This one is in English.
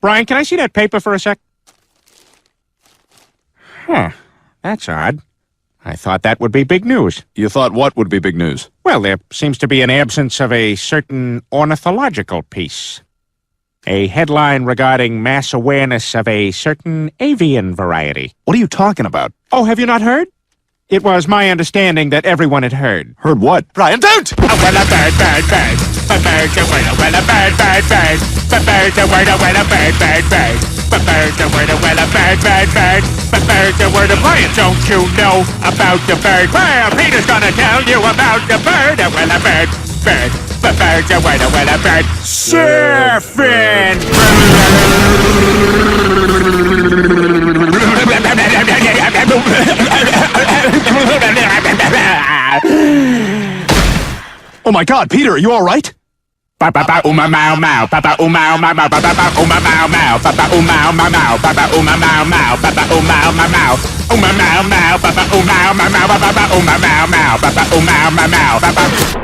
Brian, can I see that paper for a sec? Huh. That's odd. I thought that would be big news. You thought what would be big news? Well, there seems to be an absence of a certain ornithological piece. A headline regarding mass awareness of a certain avian variety. What are you talking about? Oh, have you not heard? It was my understanding that everyone had heard. Heard what? Brian, don't! Oh, well, a bird, bird, bird. A bird's a word, well, a bird, bird, bird. A bird's a word, well, a bird, bird, bird. A bird's a word, well, a bird, bird, bird. A bird's a word, Brian, don't you know about the bird? Well, Peter's gonna tell you about the bird. Well, a bird, bird. A bird's a word, well, a bird. Surfing! Oh my God, Peter, are you all right? Papa uma mau mau, Papa uma mau mau, Papa uma mau mau, Papa uma mau mau, Papa uma mau mau, Papa uma mau mau, uma mau mau, Papa uma mau mau, Papa uma mau mau, Papa uma mau mau, Papa.